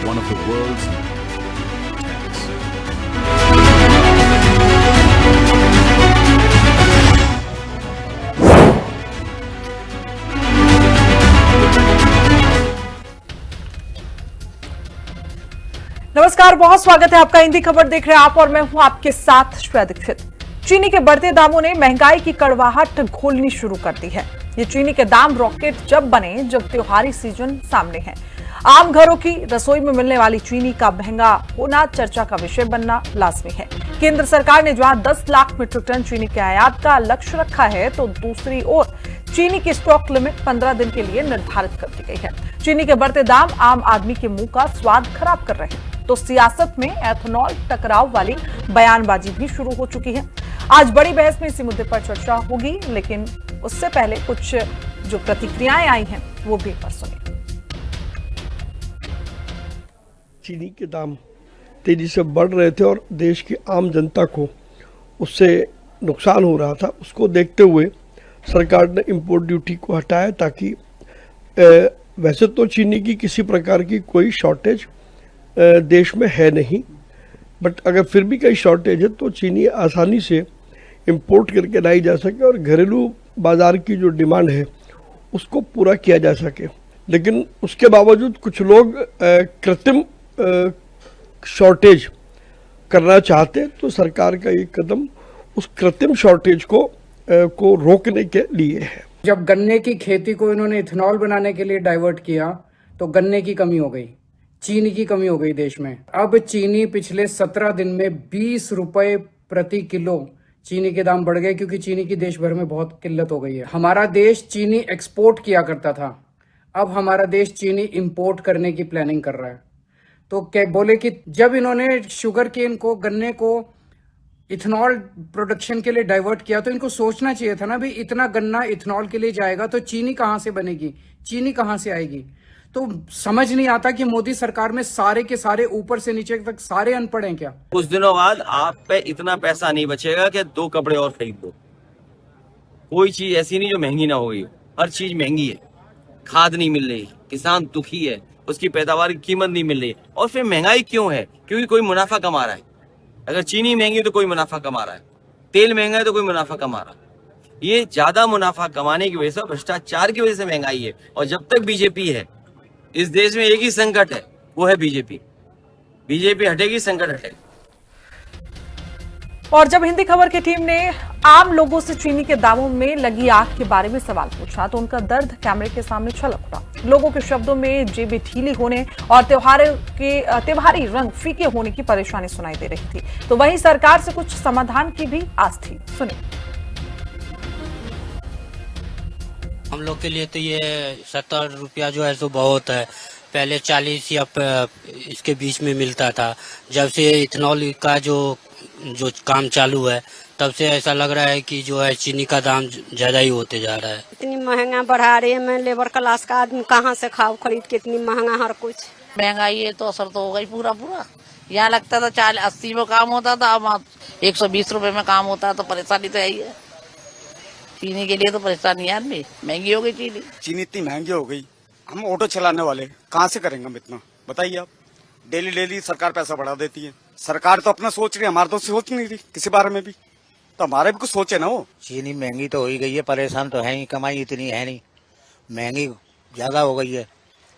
one of the world's tanks. नमस्कार, बहुत स्वागत है आपका। हिंदी खबर देख रहे हैं आप और मैं हूं आपके साथ श्वेता दीक्षित। चीनी के बढ़ते दामों ने महंगाई की कड़वाहट घोलनी शुरू कर दी है। ये चीनी के दाम रॉकेट जब बने जब त्योहारी सीजन सामने है। आम घरों की रसोई में मिलने वाली चीनी का महंगा होना चर्चा का विषय बनना लाजमी है। केंद्र सरकार ने जहां 10 लाख मीट्रिक टन चीनी के आयात का लक्ष्य रखा है, तो दूसरी ओर चीनी की स्टॉक लिमिट 15 दिन के लिए निर्धारित कर दी गई है। चीनी के बढ़ते दाम आम आदमी के मुंह का स्वाद खराब कर रहे हैं, तो सियासत में एथेनॉल टकराव वाली बयानबाजी भी शुरू हो चुकी है। आज बड़ी बहस में इसी मुद्दे पर चर्चा होगी, लेकिन उससे पहले कुछ जो प्रतिक्रियाएं आई हैं वो भी एक बार सुनिए। चीनी के दाम तेजी से बढ़ रहे थे और देश की आम जनता को उससे नुकसान हो रहा था। उसको देखते हुए सरकार ने इंपोर्ट ड्यूटी को हटाया, ताकि वैसे तो चीनी की किसी प्रकार की कोई शॉर्टेज देश में है नहीं, बट अगर फिर भी कहीं शॉर्टेज है तो चीनी आसानी से इंपोर्ट करके लाई जा सके और घरेलू बाजार की जो डिमांड है उसको पूरा किया जा सके। लेकिन उसके बावजूद कुछ लोग कृत्रिम शॉर्टेज करना चाहते, तो सरकार का ये कदम उस कृत्रिम शॉर्टेज को रोकने के लिए है। जब गन्ने की खेती को इन्होंने इथेनॉल बनाने के लिए डाइवर्ट किया तो गन्ने की कमी हो गई, चीनी की कमी हो गई देश में। अब चीनी पिछले 17 दिन में 20 रुपए प्रति किलो चीनी के दाम बढ़ गए, क्योंकि चीनी की देश भर में बहुत किल्लत हो गई है। हमारा देश चीनी एक्सपोर्ट किया करता था, अब हमारा देश चीनी इंपोर्ट करने की प्लानिंग कर रहा है। तो क्या बोले कि जब इन्होंने शुगर केन को, गन्ने को इथेनॉल प्रोडक्शन के लिए डाइवर्ट किया, तो इनको सोचना चाहिए था ना भी, इतना गन्ना इथेनॉल के लिए जाएगा तो चीनी कहां से बनेगी, चीनी कहां से आएगी। तो समझ नहीं आता कि मोदी सरकार में सारे के सारे ऊपर से नीचे तक सारे अनपढ़ हैं क्या। कुछ दिनों बाद आप पे इतना पैसा नहीं बचेगा कि 2 कपड़े और खरीद दो। कोई चीज ऐसी नहीं जो महंगी ना होगी, हर चीज महंगी है। खाद नहीं मिल रही, किसान दुखी है, उसकी पैदावार की कीमत नहीं मिल रही। और फिर महंगाई क्यों है? क्योंकि कोई मुनाफा कमा रहा है। अगर चीनी महंगी तो कोई मुनाफा कमा रहा है, तेल महंगा है तो कोई मुनाफा कमा रहा है। ये ज्यादा मुनाफा कमाने की वजह से, भ्रष्टाचार की वजह से महंगाई है। और जब तक बीजेपी है इस देश में, एक ही संकट है, वो है बीजेपी। बीजेपी हटेगी, संकट हटेगा। और जब हिंदी खबर की टीम ने आम लोगों से चीनी के दामों में लगी आग के बारे में सवाल पूछा, तो उनका दर्द कैमरे के सामने छलक उठा। लोगों के शब्दों में जेबें ढीली होने और त्योहारी रंग फीके होने की परेशानी सुनाई दे रही थी। तो वहीं सरकार से कुछ समाधान की भी आस थी। सुनिए। हम लोग के लिए तो ये 70 रुपया जो है सो बहुत है। पहले 40 या इसके बीच में मिलता था। जब से इथेनॉल का जो काम चालू है, तब से ऐसा लग रहा है कि जो है चीनी का दाम ज्यादा ही होते जा रहा है। इतनी महंगा बढ़ा रही है, मैं लेबर क्लास का आदमी कहाँ से खाओ खरीद के, इतनी महंगा हर कुछ। महंगाई है तो असर तो होगा ही पूरा। यहाँ लगता था 80 में काम होता था, अब 120 रुपए में काम होता है, तो परेशानी तो है ही है। चीनी के लिए तो परेशानी है आदमी, महंगी हो गई चीनी। चीनी इतनी महंगी हो गई, हम ऑटो चलाने वाले कहाँ से करेंगे हम इतना, बताइए आप। डेली सरकार पैसा बढ़ा देती है। सरकार तो अपना सोच रही है, हमारा तो सोच नहीं रही किसी बारे में भी, तो हमारे भी कुछ सोचे ना वो। चीनी महंगी तो हो ही गई है, परेशान तो है ही, कमाई इतनी है नहीं, महंगी ज्यादा हो गई है।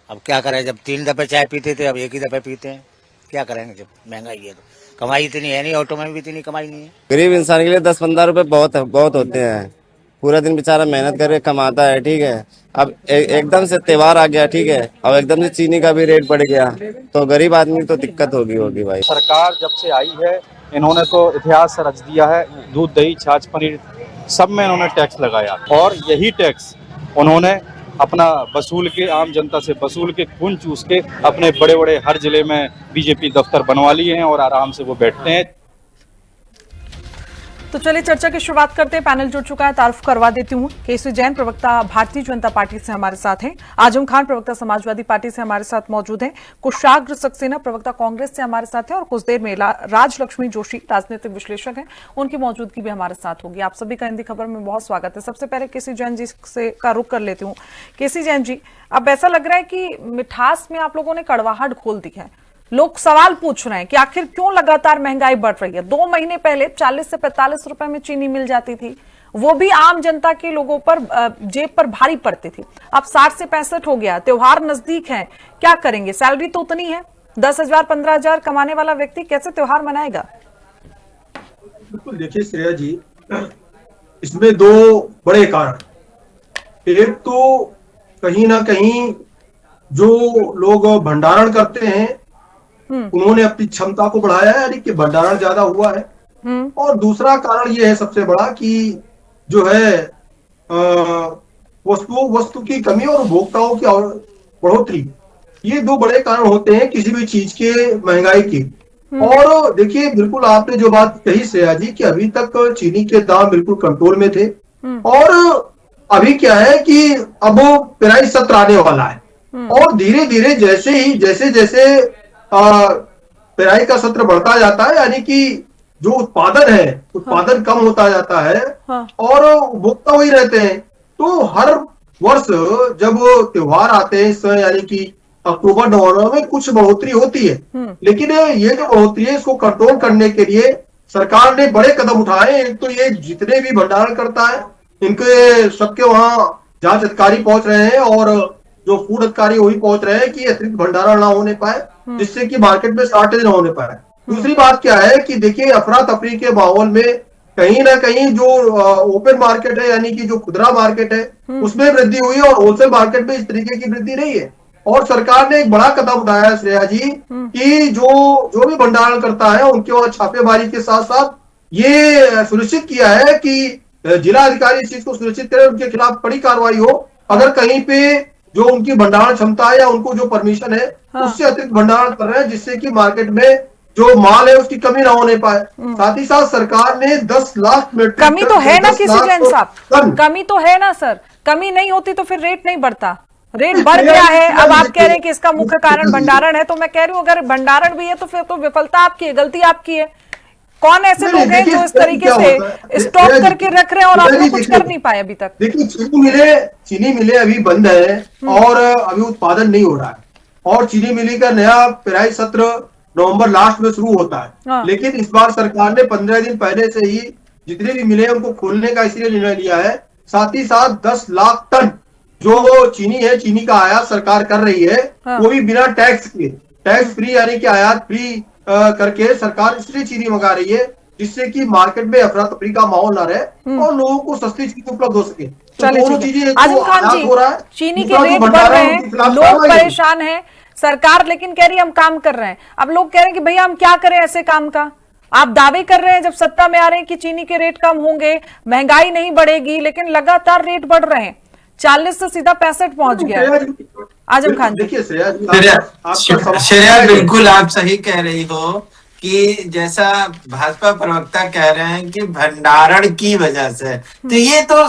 अब क्या करें, जब 3 दफे चाय पीते थे अब 1 ही दफे पीते हैं, क्या करेंगे जब महंगाई है तो। कमाई इतनी है नहीं, ऑटो में भी इतनी कमाई नहीं है। गरीब इंसान के लिए 10-15 रुपए बहुत होते हैं। पूरा दिन बेचारा मेहनत करके कमाता है, ठीक है। अब एकदम से त्योहार आ गया, ठीक है, अब एकदम से चीनी का भी रेट बढ़ गया, तो गरीब आदमी तो दिक्कत होगी भाई। सरकार जब से आई है, इन्होंने तो इतिहास रच दिया है। दूध, दही, छाछ, पनीर सब में इन्होंने टैक्स लगाया, और यही टैक्स उन्होंने अपना वसूल के, आम जनता से वसूल के, खून चूस के अपने बड़े बड़े हर जिले में बीजेपी दफ्तर बनवा लिए हैं और आराम से वो बैठते हैं। तो चलिए चर्चा की शुरुआत करते हैं। पैनल जुड़ चुका है, तारुफ करवा देती हूँ। केसी जैन प्रवक्ता भारतीय जनता पार्टी से हमारे साथ हैं, आजम खान प्रवक्ता समाजवादी पार्टी से हमारे साथ मौजूद हैं, कुशाग्र सक्सेना प्रवक्ता कांग्रेस से हमारे साथ हैं और कुछ देर में राजलक्ष्मी जोशी राजनीतिक विश्लेषक हैं, उनकी मौजूदगी भी हमारे साथ होगी। आप सभी का हिंदी खबर में बहुत स्वागत है। सबसे पहले केसी जैन जी से का रुख कर लेती हूँ। केसी जैन जी, अब ऐसा लग रहा है कि मिठास में आप लोगों ने कड़वाहट खोल दी है। लोग सवाल पूछ रहे हैं कि आखिर क्यों लगातार महंगाई बढ़ रही है। 2 महीने पहले 40 से 45 रुपए में चीनी मिल जाती थी, वो भी आम जनता के लोगों पर जेब पर भारी पड़ती थी। अब 60 से 65 हो गया। त्योहार नजदीक है, क्या करेंगे? सैलरी तो उतनी है, 10,000 15,000 कमाने वाला व्यक्ति कैसे त्योहार मनाएगा? बिल्कुल, देखिए श्रेया जी, इसमें 2 बड़े कारण। एक तो कहीं ना कहीं जो लोग भंडारण करते हैं उन्होंने अपनी क्षमता को बढ़ाया है, यानी कि भंडारण ज्यादा हुआ है। और दूसरा कारण ये है सबसे बड़ा कि जो है वस्तु की कमी और उपभोक्ताओं की बढ़ोतरी, ये 2 बड़े कारण होते हैं किसी भी चीज के महंगाई के। और देखिए, बिल्कुल आपने जो बात कही श्रेया जी कि अभी तक चीनी के दाम बिल्कुल कंट्रोल में थे, और अभी क्या है कि अब पेराई सत्र आने वाला है, और धीरे धीरे जैसे पेराई का सत्र बढ़ता जाता है, यानी कि जो उत्पादन कम होता जाता है और उपभोक्ता वही रहते हैं। तो हर वर्ष जब त्योहार आते हैं इस समय, यानी कि अक्टूबर नवंबर में कुछ बढ़ोतरी होती है, लेकिन ये जो बढ़ोतरी है इसको कंट्रोल करने के लिए सरकार ने बड़े कदम उठाए। एक तो ये जितने भी भंडारण करता है इनके सबके वहां जांच अधिकारी पहुंच रहे हैं, और जो फूड अधिकारी वही पहुंच रहे हैं कि अतिरिक्त भंडारण ना होने पाए, जिससे कि मार्केट में शॉर्टेज ना होने पाए। दूसरी बात क्या है कि देखिए, अफरा तफरी के माहौल में कहीं ना कहीं जो ओपन मार्केट है, यानी कि जो खुदरा मार्केट है, उसमें वृद्धि हुई है और होलसेल मार्केट में इस तरीके की वृद्धि नहीं है। और सरकार ने एक बड़ा कदम उठाया है श्रेया जी कि जो भी भंडारण करता है उनके वहां छापेमारी के साथ साथ ये सुनिश्चित किया है कि जिला अधिकारी इस चीज को सुनिश्चित करें, उनके खिलाफ कड़ी कार्रवाई हो अगर कहीं पे जो उनकी भंडारण क्षमता है या उनको जो परमिशन है उससे अतिरिक्त भंडारण कर रहे हैं, जिससे कि मार्केट में जो माल है उसकी कमी ना होने पाए। साथ ही साथ सरकार ने 10 लाख मीट्रिक टन, कमी तो है ना किसी जैन साहब, कमी तो है ना सर। कमी नहीं होती तो फिर रेट नहीं बढ़ता, रेट बढ़ गया है। अब आप कह रहे हैं कि इसका मुख्य कारण भंडारण है, तो मैं कह रही हूँ अगर भंडारण भी है तो फिर तो विफलता आपकी है, गलती आपकी है। कौन ऐसे लोग हैं जो इस तरीके से स्टॉक करके रख रहे हैं और आप लोग कुछ कर नहीं पाए अभी तक? देखिए, चीनी मिले अभी बंद है और अभी उत्पादन नहीं हो रहा है, और चीनी मिली का नया पेराई सत्र नवंबर लास्ट में शुरू होता है। लेकिन इस बार सरकार ने 15 दिन पहले से ही जितने भी मिले उनको खोलने का इसलिए निर्णय लिया है। साथ ही साथ 10 लाख टन जो चीनी है, चीनी का आयात सरकार कर रही है, वो भी बिना टैक्स के, टैक्स फ्री, यानी कि आयात फ्री करके सरकार इसलिए चीनी मंगा रही है जिससे कि मार्केट में अफरा तफरी का माहौल ना रहे और लोगों को सस्ती चीज उपलब्ध हो सके। दोनों चीजें आजम खान जी, चीनी के रेट बढ़ रहे हैं, लोग परेशान हैं, सरकार लेकिन कह रही है हम काम कर रहे हैं। अब लोग कह रहे हैं कि भैया हम क्या करें ऐसे काम का? आप दावे कर रहे हैं जब सत्ता में आ रहे हैं कि चीनी के रेट कम होंगे, महंगाई नहीं बढ़ेगी, लेकिन लगातार रेट बढ़ रहे हैं, 40 से सीधा 65 पहुंच गया। आजम खान जी, देखिए श्रेया, बिल्कुल आप सही कह रही हो कि जैसा भाजपा प्रवक्ता कह रहे हैं कि भंडारण की वजह से, तो ये तो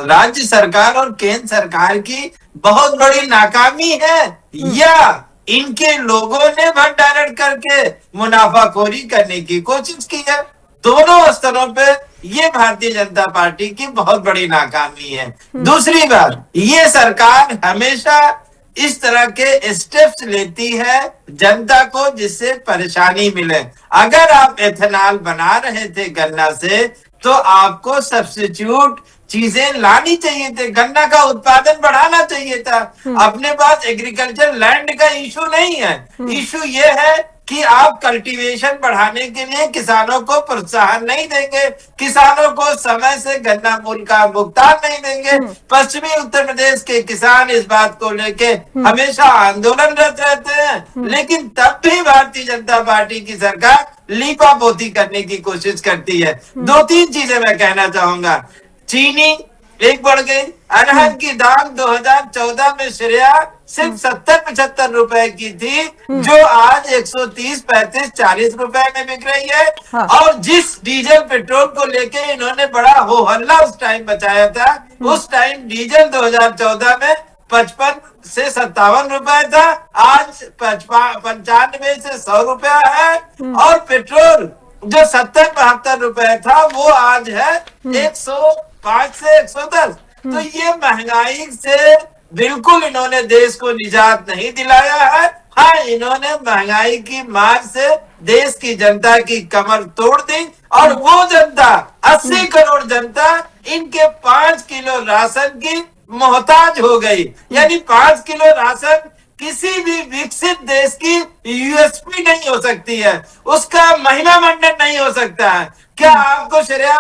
राज्य सरकार और केंद्र सरकार की बहुत बड़ी नाकामी है, या इनके लोगों ने भंडारण करके मुनाफाखोरी करने की कोशिश की है। दोनों स्तरों पे ये भारतीय जनता पार्टी की बहुत बड़ी नाकामी है। दूसरी बात, ये सरकार हमेशा इस तरह के स्टेप्स लेती है जनता को जिससे परेशानी मिले। अगर आप एथेनॉल बना रहे थे गन्ना से, तो आपको सब्स्टिट्यूट चीजें लानी चाहिए थे, गन्ना का उत्पादन बढ़ाना चाहिए था। अपने पास एग्रीकल्चर लैंड का इशू नहीं है, इशू ये है कि आप कल्टीवेशन बढ़ाने के लिए किसानों को प्रोत्साहन नहीं देंगे, किसानों को समय से गन्ना मूल्य का भुगतान नहीं देंगे। पश्चिमी उत्तर प्रदेश के किसान इस बात को लेके हमेशा आंदोलनरत रहते हैं, लेकिन तब भी भारतीय जनता पार्टी की सरकार लीपापोती करने की कोशिश करती है। 2-3 चीजें मैं कहना चाहूंगा। चीनी एक बढ़ गई। अरहर की दाम 2014 में श्रेया सिर्फ 70-75 रुपए की थी, जो आज 130, 35, 40 रुपए में बिक रही है। और जिस डीजल पेट्रोल को लेके इन्होंने बड़ा हो हल्ला उस टाइम बचाया था, उस टाइम डीजल 2014 में 55 से 57 रुपए था, आज 95 से 100 रुपया है। और पेट्रोल जो 70-72 रुपए था, वो आज है 105 से 110। तो ये महंगाई से बिल्कुल इन्होंने देश को निजात नहीं दिलाया है। हाँ, इन्होंने महंगाई की मार से देश की जनता की कमर तोड़ दी, और वो जनता 80 करोड़ जनता इनके 5 किलो राशन की मोहताज हो गई। यानी 5 किलो राशन किसी भी विकसित देश की यूएसपी नहीं हो सकती है, उसका महिमा मंडन नहीं हो सकता है। क्या आपको श्रेया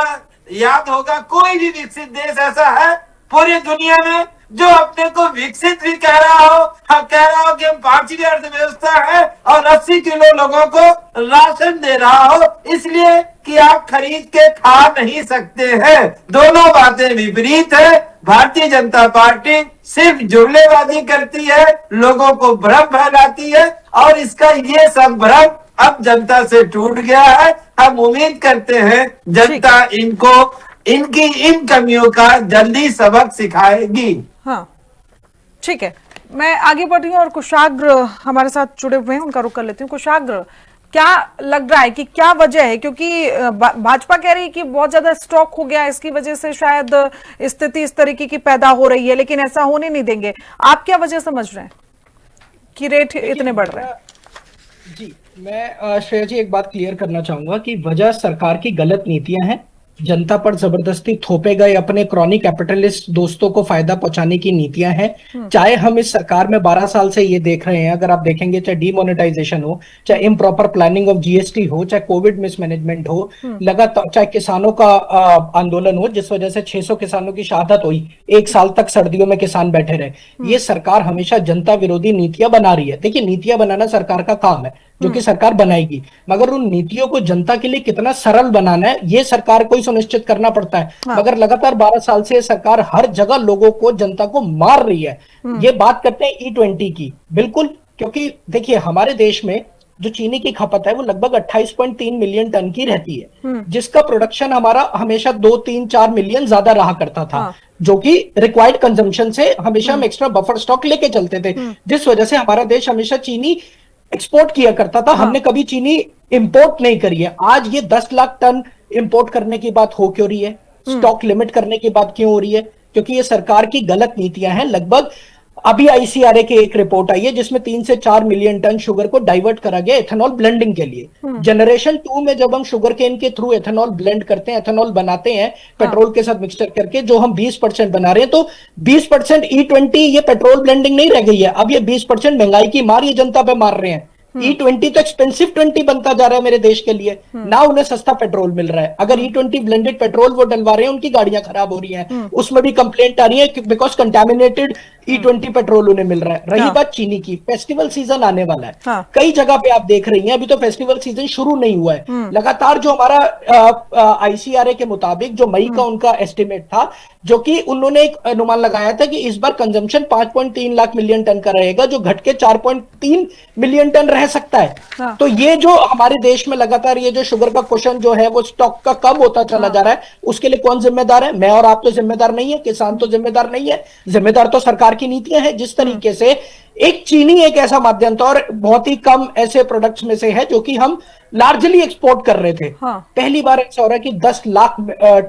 याद होगा कोई भी विकसित देश ऐसा है पूरी दुनिया में जो अपने को विकसित भी कह रहा हो, हम कह रहा हो कि हम 5वीं अर्थव्यवस्था है, और 80 किलो लोगों को राशन दे रहा हो, इसलिए कि आप खरीद के खा नहीं सकते हैं। दोनों बातें विपरीत है। भारतीय जनता पार्टी सिर्फ जुमलेबाजी करती है, लोगों को भ्रम फैलाती है, और इसका ये सब भ्रम अब जनता से टूट गया है। हम उम्मीद करते हैं जनता इनको इनकी इन कमियों का जल्दी सबक सिखाएगी। हाँ, ठीक है, मैं आगे बढ़ रही हूँ और कुशाग्र हमारे साथ जुड़े हुए हैं, उनका रुख कर लेती हूँ। कुशाग्र, क्या लग रहा है कि क्या वजह है, क्योंकि भाजपा कह रही है कि बहुत ज्यादा स्टॉक हो गया, इसकी वजह से शायद स्थिति इस तरीके की पैदा हो रही है, लेकिन ऐसा होने नहीं देंगे। आप क्या वजह समझ रहे हैं कि रेट इतने बढ़ रहे हैं? जी, मैं श्रेया जी एक बात क्लियर करना चाहूंगा कि वजह सरकार की गलत नीतियां हैं, जनता पर जबरदस्ती थोपे गए अपने क्रॉनिक कैपिटलिस्ट दोस्तों को फायदा पहुंचाने की नीतियां हैं। चाहे हम इस सरकार में 12 साल से ये देख रहे हैं, अगर आप देखेंगे चाहे डीमोनेटाइजेशन हो, चाहे इम्प्रॉपर प्लानिंग ऑफ जीएसटी हो, चाहे कोविड मिसमैनेजमेंट हो, लगातार चाहे किसानों का आंदोलन हो जिस वजह से 600 किसानों की शहादत हुई, 1 साल तक सर्दियों में किसान बैठे रहे। ये सरकार हमेशा जनता विरोधी नीतियां बना रही है। देखिए, नीतियां बनाना सरकार का काम है, जो कि सरकार बनाएगी, मगर उन नीतियों को जनता के लिए कितना सरल बनाना है ये सरकार को ही सुनिश्चित करना पड़ता है। मगर लगातार 12 साल से सरकार हर जगह लोगों को, जनता को मार रही है। ये बात करते हैं E20 की, बिल्कुल, क्योंकि देखिए हमारे देश में जो चीनी की खपत है वो लगभग 28.3 मिलियन टन की रहती है, जिसका प्रोडक्शन हमारा हमेशा 2, 3, 4 मिलियन ज्यादा रहा करता था, जो कि रिक्वायर्ड कंजम्पशन से हमेशा हम एक्स्ट्रा बफर स्टॉक लेके चलते थे, जिस वजह से हमारा देश हमेशा चीनी एक्सपोर्ट किया करता था। हमने कभी चीनी इंपोर्ट नहीं करी है। आज ये 10 लाख टन इंपोर्ट करने की बात हो क्यों रही है, स्टॉक लिमिट करने की बात क्यों हो रही है? क्योंकि ये सरकार की गलत नीतियां हैं। लगभग अभी आईसीआरए की एक रिपोर्ट आई है जिसमें 3 से 4 मिलियन टन शुगर को डाइवर्ट करा गया एथेनॉल ब्लेंडिंग के लिए। जनरेशन 2 में जब हम शुगर केन के थ्रू एथेनॉल ब्लेंड करते हैं, एथेनॉल बनाते हैं पेट्रोल के साथ मिक्सचर करके, जो हम 20% बना रहे हैं, तो 20% E20 ये पेट्रोल ब्लेंडिंग नहीं रह गई है। अब ये 20% महंगाई की मार ये जनता पे मार रहे हैं। E20 तो एक्सपेंसिव 20 बनता जा रहा है मेरे देश के लिए, ना उन्हें सस्ता पेट्रोल मिल रहा है। अगर E20 ब्लेंडेड पेट्रोल वो डलवा रहे हैं, उनकी गाड़ियां खराब हो रही हैं, उसमें भी कंप्लेंट आ रही है बिकॉज कंटेमिनेटेड E20 पेट्रोल उन्हें मिल रहा है। रही बात चीनी की, फेस्टिवल सीजन आने वाला है, कई जगह पे आप देख रही हैं अभी तो फेस्टिवल सीजन शुरू नहीं हुआ है। लगातार जो हमारा आईसीआरए के मुताबिक जो मई का उनका एस्टिमेट था, जो कि उन्होंने एक अनुमान लगाया था कि इस बार कंजम्पशन 5.3 लाख मिलियन टन का रहेगा, जो घट के 4.3 मिलियन टन रह सकता है। तो ये जो हमारे देश में लगातार ये जो शुगर का क्वेश्चन जो है वो स्टॉक का कम होता चला जा रहा है, उसके लिए कौन जिम्मेदार है? मैं और आप तो जिम्मेदार नहीं है, किसान तो जिम्मेदार नहीं है, जिम्मेदार तो सरकार की नीतियां हैं। जिस तरीके से एक चीनी एक ऐसा माध्यम था और बहुत ही कम ऐसे प्रोडक्ट्स में से है जो कि हम लार्जली एक्सपोर्ट कर रहे थे। पहली बार ऐसा हो रहा है कि 10 लाख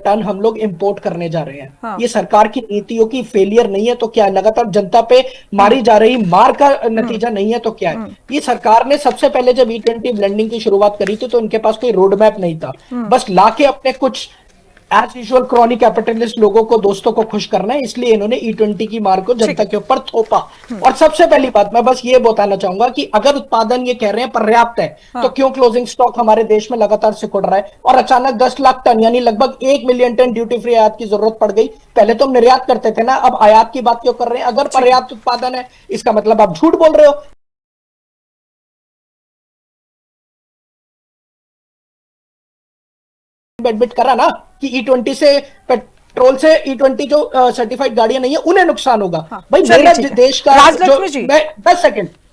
टन हम लोग इंपोर्ट करने जा रहे हैं। ये सरकार की नीतियों की फेलियर नहीं है तो क्या है? लगातार जनता पे मारी जा रही मार का नतीजा नहीं है तो क्या है? ये सरकार ने सबसे पहले जब E20 ब्लेंडिंग की शुरुआत करी थी तो उनके पास कोई रोड मैप नहीं था, बस लाके अपने कुछ एज यूजुअल क्रॉनिक कैपिटलिस्ट लोगों को, दोस्तों को खुश करना है, इसलिए इन्होंने E20 की मार को जनता के ऊपर थोपा। और सबसे पहली बात मैं बस ये बताना चाहूंगा कि अगर उत्पादन ये कह रहे हैं पर्याप्त है, तो क्यों क्लोजिंग स्टॉक हमारे देश में लगातार सिकुड़ रहा है और अचानक 10 लाख टन यानी लगभग 1 मिलियन टन ड्यूटी फ्री आयात की जरूरत पड़ गई? पहले तो हम निर्यात करते थे ना, अब आयात की बात क्यों कर रहे हैं? अगर पर्याप्त उत्पादन है इसका मतलब आप झूठ बोल रहे हो। एडमिट करा ना कि E20 से पेट्रोल से E20 जो सर्टिफाइड गाड़ियां नहीं है उन्हें नुकसान होगा। भाई चलिए, मेरा ठीक है। देश का राजलक्ष्मी जी।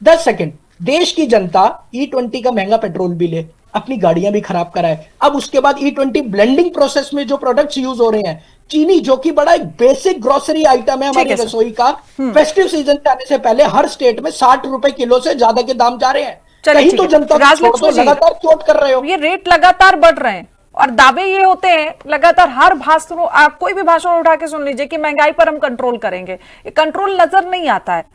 10 सेकंड देश की जनता E20 का महंगा पेट्रोल भी ले, अपनी गाड़ियां भी खराब कराए, अब उसके बाद E20 ब्लेंडिंग प्रोसेस में जो प्रोडक्ट्स यूज हो रहे हैं, चीनी जो कि बड़ा एक बेसिक ग्रोसरी आइटम है हमारी रसोई का, फेस्टिव सीजन के आने से पहले हर स्टेट में 60 रुपए किलो से ज्यादा के दाम जा रहे हैं। कहीं तो जनता लगातार चोट कर रहे हो। ये रेट लगातार बढ़ रहे हैं और दावे ये होते हैं लगातार, हर भाषण आप कोई भी भाषण उठा के सुन लीजिए कि महंगाई पर हम कंट्रोल करेंगे, ये कंट्रोल नजर नहीं आता है।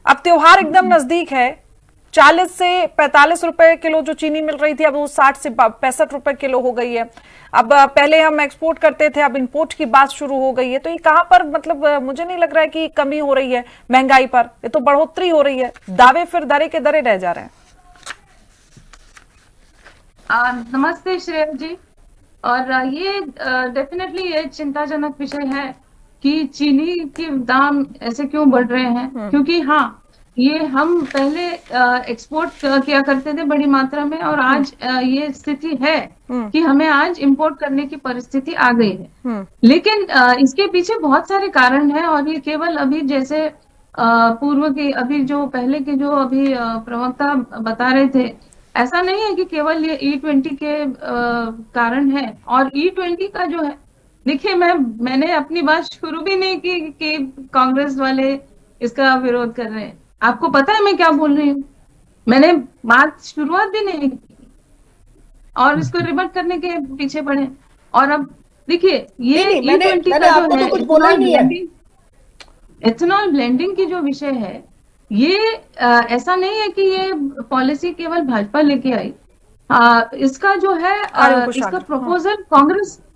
अब त्योहार एकदम नजदीक है, 40 से 45 रुपए किलो जो चीनी मिल रही थी अब वो 60 से 65 रुपए किलो हो गई है। अब पहले हम एक्सपोर्ट करते थे, अब इंपोर्ट की बात शुरू हो गई है। तो ये कहां पर, मतलब मुझे नहीं लग रहा है कि कमी हो रही है महंगाई पर, ये तो बढ़ोतरी हो रही है। दावे फिर दरे के दरे रह जा रहे हैं। नमस्ते श्रेया जी। और ये डेफिनेटली ये चिंताजनक विषय है कि चीनी के दाम ऐसे क्यों बढ़ रहे हैं, क्योंकि हाँ ये हम पहले एक्सपोर्ट किया करते थे बड़ी मात्रा में, और आज ये स्थिति है कि हमें आज इंपोर्ट करने की परिस्थिति आ गई है। लेकिन इसके पीछे बहुत सारे कारण हैं, और ये केवल अभी जैसे पूर्व के अभी जो पहले के जो अभी प्रवक्ता बता रहे थे, ऐसा नहीं है कि केवल ये E20 के कारण है। और E20 का जो है, देखिए मैंने अपनी बात शुरू भी नहीं की कि कांग्रेस वाले इसका विरोध कर रहे हैं। आपको पता है मैं क्या बोल रही हूँ, मैंने बात शुरुआत भी नहीं की और इसको रिवर्ट करने के पीछे पड़े। और अब देखिए ये E20 का जो है, कुछ बोला ही नहीं है। एथेनॉल ब्लेंडिंग की जो विषय है, ये ऐसा नहीं है कि ये पॉलिसी केवल भाजपा लेके आई। इसका जो है इसका प्रपोजल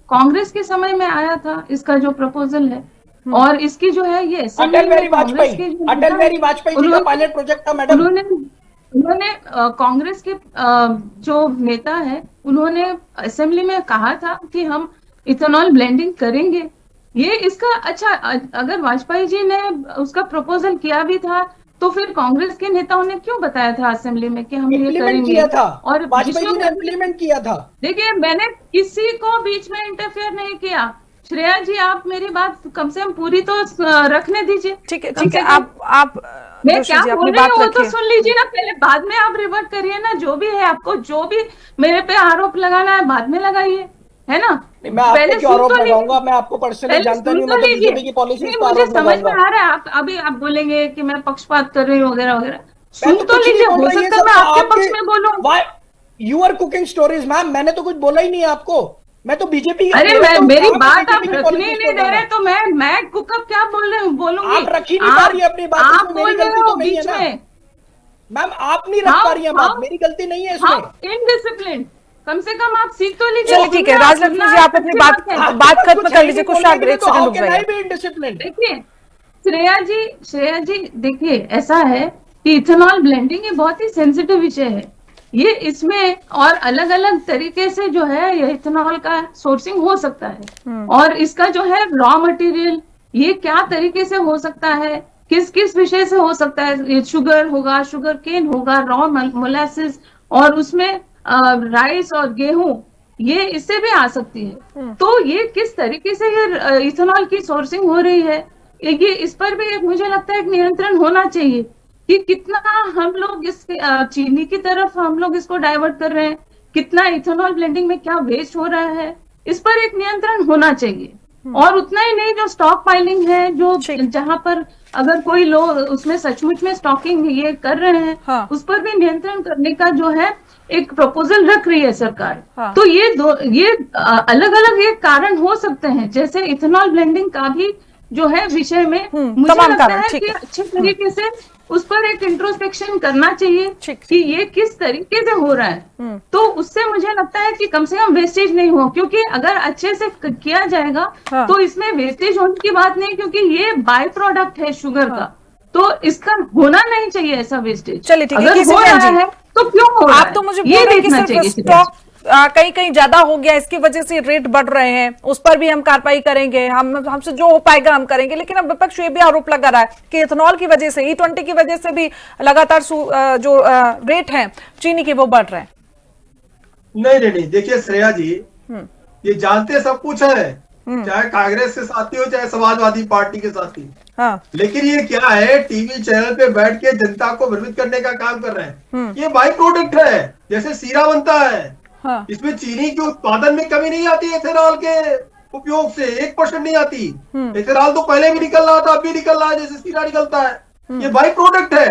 कांग्रेस के समय में आया था, इसका जो प्रपोजल है। और इसकी जो है ये अटल बिहारी वाजपेयी जी का पायलट प्रोजेक्ट था मैडम। उन्होंने कांग्रेस के जो नेता है उन्होंने असेंबली में कहा था कि हम इथेनॉल ब्लेंडिंग करेंगे। ये इसका अच्छा, अगर वाजपेयी जी ने उसका प्रपोजल किया भी था तो फिर कांग्रेस के नेताओं ने क्यों बताया था असेंबली में कि हम ये करेंगे? किया था और वाजपेयी जी ने इम्प्लीमेंट किया था। देखिए मैंने किसी को बीच में इंटरफेयर नहीं किया। श्रेया जी आप मेरी बात कम से कम पूरी तो रखने दीजिए। ठीक है आप मैं क्या बोल रही हूँ वो तो सुन लीजिए ना पहले, बाद में आप रिवर्ट करिए ना। जो भी है आपको जो भी मेरे पे आरोप लगाना है बाद में लगाइए, है ना। पहले क्यों आरोप लगाऊंगा? मैं आपको पर्सनली जानता नहीं हूं, मैं तो बीजेपी की पॉलिसी पर मुझे समझ में आ रहा है। आप अभी आप बोलेंगे कि मैं पक्षपात कर रही हूँ वगैरह वगैरह, सुन तो लीजिए। हो सकता है मैं आपके पक्ष में बोलूं। You are cooking stories ma'am, मैंने तो कुछ बोला ही नहीं है आपको। मैं तो बीजेपी, अरे मेरी बात आप रखने ही नहीं दे रहे तो मैं कुकअप क्या बोलूंगी? आप रख ही नहीं पा रही है अपनी बात। आप बोल रहे हो बीच में मैम, आप नहीं रख पा रही है बात, मेरी गलती नहीं है इसमें। इनडिसिप्लिन, कम से कम आप सीख तो लीजिए। चलिए ठीक है राजलक्ष्मी जी, आप अपनी बात खत्म कर लीजिए। कुछ एक सेकंड रुक जाइए। देखिए श्रेया जी देखिए, ऐसा है कि इथेनॉल ब्लेंडिंग ये बहुत ही सेंसिटिव विषय है। ये इसमें और अलग अलग तरीके से जो है ये इथेनॉल का सोर्सिंग हो सकता है, और इसका जो है रॉ मटेरियल ये क्या तरीके से हो सकता है, किस किस विषय से हो सकता है। ये शुगर होगा, शुगर केन होगा, रॉ मोलासिस, और उसमें राइस और गेहूं, ये इससे भी आ सकती है। तो ये किस तरीके से ये इथेनॉल की सोर्सिंग हो रही है, ये इस पर भी मुझे लगता है एक नियंत्रण होना चाहिए कि कितना हम लोग इस चीनी की तरफ हम लोग इसको डाइवर्ट कर रहे हैं, कितना इथेनॉल ब्लेंडिंग में क्या वेस्ट हो रहा है, इस पर एक नियंत्रण होना चाहिए। और उतना ही नहीं, जो स्टॉक पाइलिंग है, जो जहां पर अगर कोई लोग उसमें सचमुच में स्टॉकिंग ये कर रहे हैं, उस पर भी नियंत्रण करने का जो है एक प्रपोजल रख रही है सरकार। तो ये अलग अलग एक कारण हो सकते हैं, जैसे इथेनॉल ब्लेंडिंग का भी जो है विषय में मुझे लगता है कि अच्छे तरीके से उस पर एक इंट्रोस्पेक्शन करना चाहिए कि ये किस तरीके से हो रहा है। तो उससे मुझे लगता है कि कम से कम वेस्टेज नहीं हो, क्योंकि अगर अच्छे से किया जाएगा तो इसमें वेस्टेज होने की बात नहीं, क्योंकि ये बाय प्रोडक्ट है शुगर का, तो इसका होना नहीं चाहिए ऐसा वेस्टेज। चलिए ठीक है, अगर हो रहा है तो क्यों हो रहा है? आप तो मुझे बोल रहे हैं कि सिर्फ स्टॉक कहीं ज्यादा हो गया, इसकी वजह से रेट बढ़ रहे हैं, उस पर भी हम कार्रवाई करेंगे, हमसे जो हो पाएगा हम करेंगे। लेकिन अब विपक्ष ये भी आरोप लगा रहा है कि इथेनॉल की वजह से, E20 की वजह से भी लगातार जो रेट है चीनी के वो बढ़ रहे हैं। नहीं, देखिए श्रेया जी, ये जानते सब कुछ है चाहे कांग्रेस के साथी हो चाहे समाजवादी पार्टी के साथी। हाँ। लेकिन ये क्या है, टीवी चैनल पे बैठ के जनता को भ्रमित करने का काम कर रहे हैं। ये बाई प्रोडक्ट है, जैसे सीरा बनता है। हाँ। इसमें चीनी के उत्पादन में कमी नहीं आती एथेनॉल के उपयोग से, 1% नहीं आती। एथेनॉल तो पहले भी निकल रहा था, अब भी निकल रहा है, जैसे सीरा निकलता है। ये बाई प्रोडक्ट है।